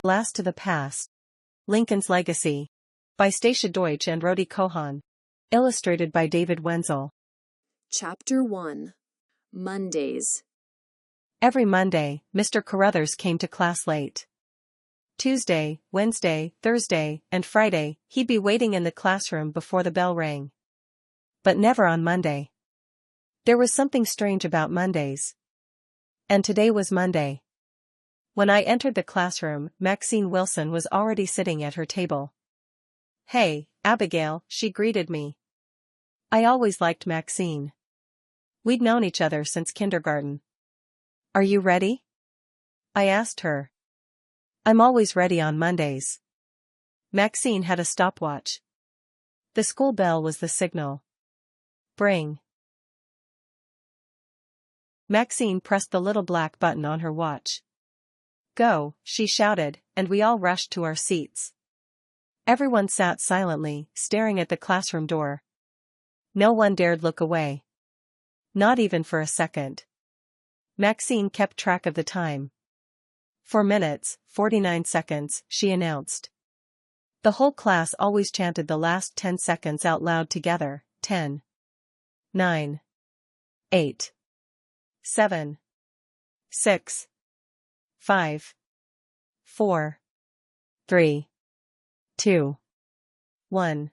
Blast to the Past. Lincoln's Legacy. By Stacia Deutsch and Rodi Kohan. Illustrated by David Wenzel. Chapter 1. Mondays. Every Monday, Mr. Carruthers came to class late. Tuesday, Wednesday, Thursday, and Friday, he'd be waiting in the classroom before the bell rang. But never on Monday. There was something strange about Mondays. And today was Monday. When I entered the classroom, Maxine Wilson was already sitting at her table. "Hey, Abigail," she greeted me. I always liked Maxine. We'd known each other since kindergarten. "Are you ready?" I asked her. "I'm always ready on Mondays." Maxine had a stopwatch. The school bell was the signal. Bring. Maxine pressed the little black button on her watch. "Go," she shouted, and we all rushed to our seats. Everyone sat silently, staring at the classroom door. No one dared look away. Not even for a second. Maxine kept track of the time. 4 minutes, 49 seconds, she announced. The whole class always chanted the last 10 seconds out loud together. 10. 9. 8. 7. 6. 5. 4. 3. 2. 1.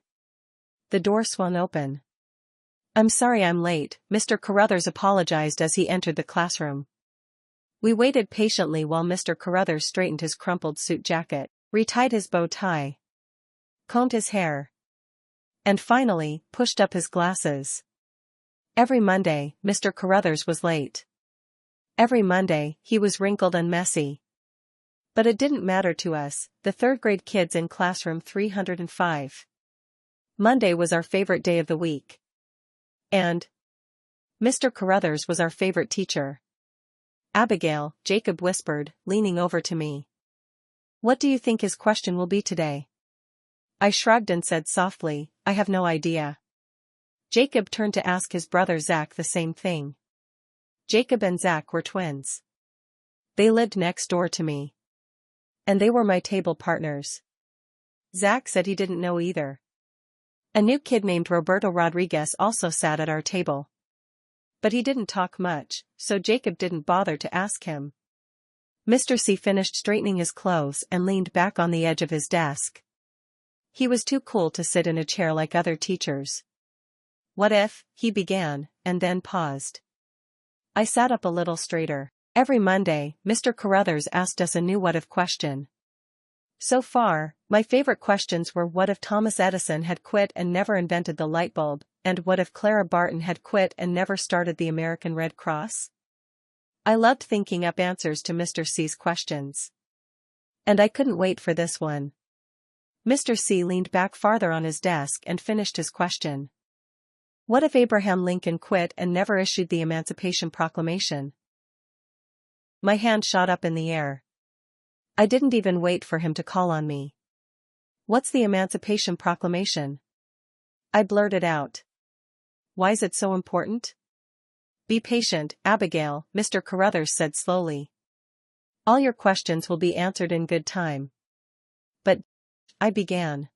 The door swung open. "I'm sorry I'm late," Mr. Carruthers apologized as he entered the classroom. We waited patiently while Mr. Carruthers straightened his crumpled suit jacket, retied his bow tie, combed his hair, and finally, pushed up his glasses. Every Monday, Mr. Carruthers was late. Every Monday, he was wrinkled and messy. But it didn't matter to us, the third-grade kids in classroom 305. Monday was our favorite day of the week. And Mr. Carruthers was our favorite teacher. "Abigail," Jacob whispered, leaning over to me. "What do you think his question will be today?" I shrugged and said softly, "I have no idea." Jacob turned to ask his brother Zach the same thing. Jacob and Zach were twins. They lived next door to me. And they were my table partners. Zach said he didn't know either. A new kid named Roberto Rodriguez also sat at our table. But he didn't talk much, so Jacob didn't bother to ask him. Mr. C finished straightening his clothes and leaned back on the edge of his desk. He was too cool to sit in a chair like other teachers. "What if," he began, and then paused. I sat up a little straighter. Every Monday, Mr. Carruthers asked us a new what-if question. So far, my favorite questions were what if Thomas Edison had quit and never invented the light bulb, and what if Clara Barton had quit and never started the American Red Cross? I loved thinking up answers to Mr. C's questions. And I couldn't wait for this one. Mr. C leaned back farther on his desk and finished his question. What if Abraham Lincoln quit and never issued the Emancipation Proclamation? My hand shot up in the air. I didn't even wait for him to call on me. "What's the Emancipation Proclamation?" I blurted out. "Why's it so important?" "Be patient, Abigail," Mr. Carruthers said slowly. "All your questions will be answered in good time." "But," I began.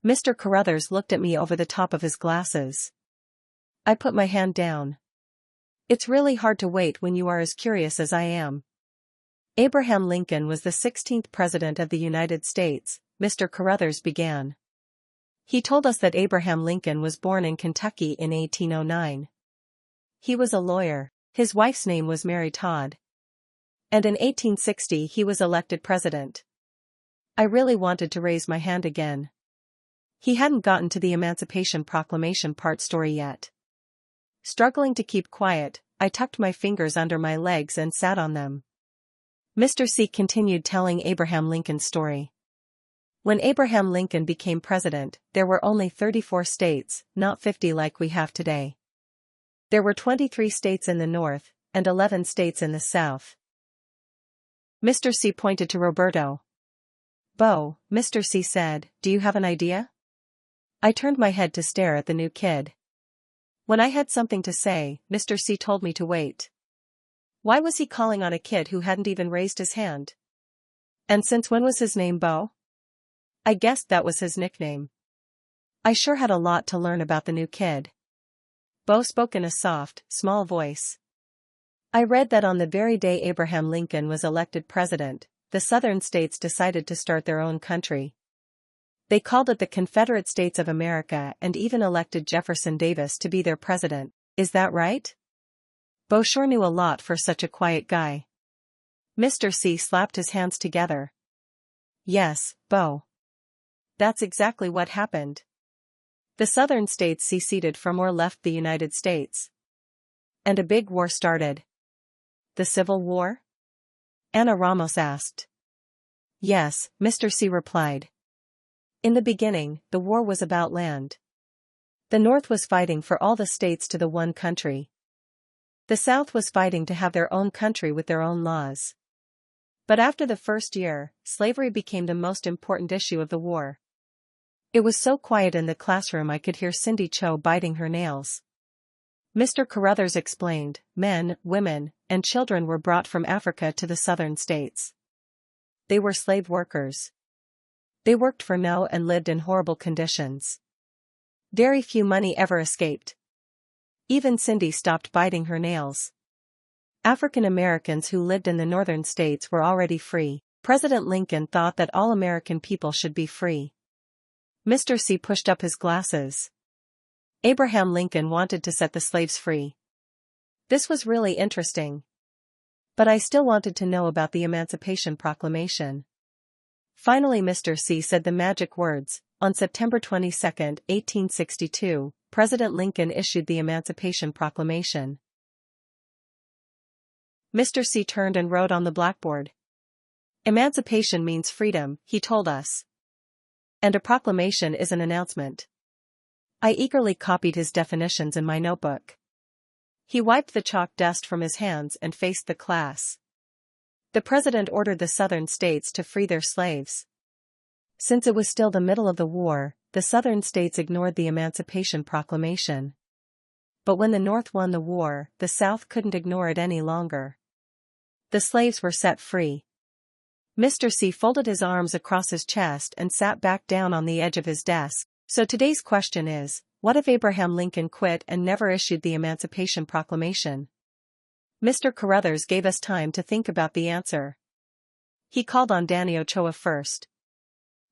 Mr. Carruthers looked at me over the top of his glasses. I put my hand down. "It's really hard to wait when you are as curious as I am." "Abraham Lincoln was the 16th President of the United States," Mr. Carruthers began. "He told us that Abraham Lincoln was born in Kentucky in 1809. He was a lawyer. His wife's name was Mary Todd. And in 1860 he was elected president." I really wanted to raise my hand again. He hadn't gotten to the Emancipation Proclamation part story yet. Struggling to keep quiet, I tucked my fingers under my legs and sat on them. Mr. C continued telling Abraham Lincoln's story. When Abraham Lincoln became president, there were only 34 states, not 50 like we have today. There were 23 states in the North, and 11 states in the South. Mr. C pointed to Roberto. "Bo," Mr. C said, "do you have an idea?" I turned my head to stare at the new kid. When I had something to say, Mr. C told me to wait. Why was he calling on a kid who hadn't even raised his hand? And since when was his name Bo? I guessed that was his nickname. I sure had a lot to learn about the new kid. Bo spoke in a soft, small voice. I read that on the very day Abraham Lincoln was elected president, the Southern states decided to start their own country. They called it the Confederate States of America and even elected Jefferson Davis to be their president. Is that right? Bo sure knew a lot for such a quiet guy. Mr. C slapped his hands together. Yes, Bo. That's exactly what happened. The Southern states seceded from or left the United States. And a big war started. The Civil War? Ana Ramos asked. Yes, Mr. C replied. In the beginning, the war was about land. The North was fighting for all the states to the one country. The South was fighting to have their own country with their own laws. But after the first year, slavery became the most important issue of the war. It was so quiet in the classroom I could hear Cindy Cho biting her nails. Mr. Carruthers explained, men, women, and children were brought from Africa to the southern states. They were slave workers. They worked for no and lived in horrible conditions. Very few money ever escaped. Even Cindy stopped biting her nails. African Americans who lived in the northern states were already free. President Lincoln thought that all American people should be free. Mr. C pushed up his glasses. Abraham Lincoln wanted to set the slaves free. This was really interesting. But I still wanted to know about the Emancipation Proclamation. Finally Mr. C said the magic words. On September 22, 1862, President Lincoln issued the Emancipation Proclamation. Mr. C turned and wrote on the blackboard. Emancipation means freedom, he told us. And a proclamation is an announcement. I eagerly copied his definitions in my notebook. He wiped the chalk dust from his hands and faced the class. The president ordered the southern states to free their slaves. Since it was still the middle of the war, the southern states ignored the Emancipation Proclamation. But when the North won the war, the South couldn't ignore it any longer. The slaves were set free. Mr. C folded his arms across his chest and sat back down on the edge of his desk. So today's question is, what if Abraham Lincoln quit and never issued the Emancipation Proclamation? Mr. Carruthers gave us time to think about the answer. He called on Danny Ochoa first.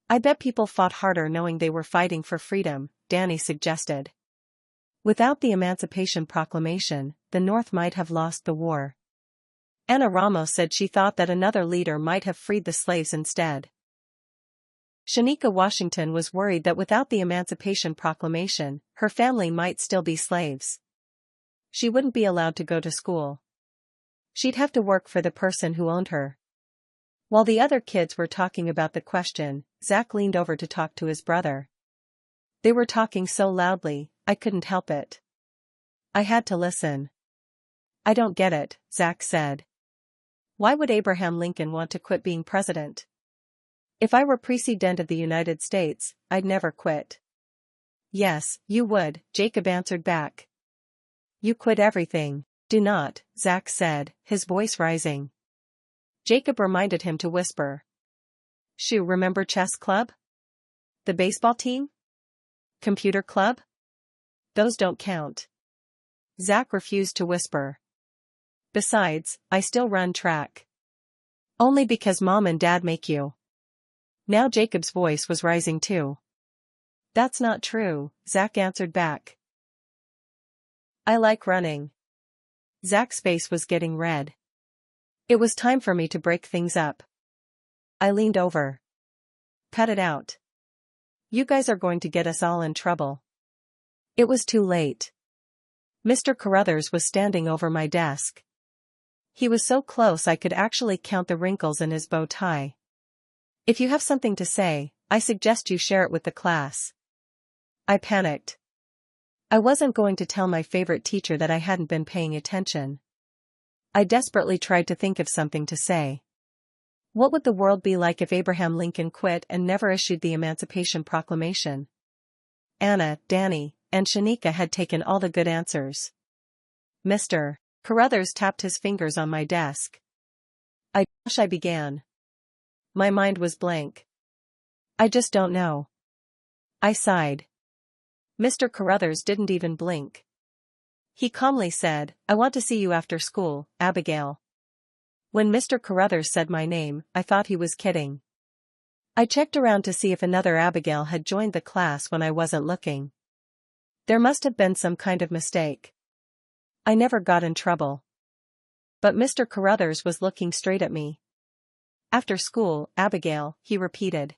I bet people fought harder knowing they were fighting for freedom, Danny suggested. Without the Emancipation Proclamation, the North might have lost the war. Ana Ramos said she thought that another leader might have freed the slaves instead. Shanika Washington was worried that without the Emancipation Proclamation, her family might still be slaves. She wouldn't be allowed to go to school. She'd have to work for the person who owned her. While the other kids were talking about the question, Zach leaned over to talk to his brother. They were talking so loudly, I couldn't help it. I had to listen. I don't get it, Zach said. Why would Abraham Lincoln want to quit being president? If I were President of the United States, I'd never quit. Yes, you would, Jacob answered back. You quit everything. Do not, Zach said, his voice rising. Jacob reminded him to whisper. Shoo, remember chess club? The baseball team? Computer club? Those don't count. Zach refused to whisper. Besides, I still run track. Only because Mom and Dad make you. Now Jacob's voice was rising too. That's not true, Zach answered back. I like running. Zach's face was getting red. It was time for me to break things up. I leaned over. Cut it out. You guys are going to get us all in trouble. It was too late. Mr. Carruthers was standing over my desk. He was so close I could actually count the wrinkles in his bow tie. If you have something to say, I suggest you share it with the class. I panicked. I wasn't going to tell my favorite teacher that I hadn't been paying attention. I desperately tried to think of something to say. What would the world be like if Abraham Lincoln quit and never issued the Emancipation Proclamation? Anna, Danny, and Shanika had taken all the good answers. Mr. Carruthers tapped his fingers on my desk. I began. My mind was blank. I just don't know. I sighed. Mr. Carruthers didn't even blink. He calmly said, I want to see you after school, Abigail. When Mr. Carruthers said my name, I thought he was kidding. I checked around to see if another Abigail had joined the class when I wasn't looking. There must have been some kind of mistake. I never got in trouble. But Mr. Carruthers was looking straight at me. After school, Abigail, he repeated.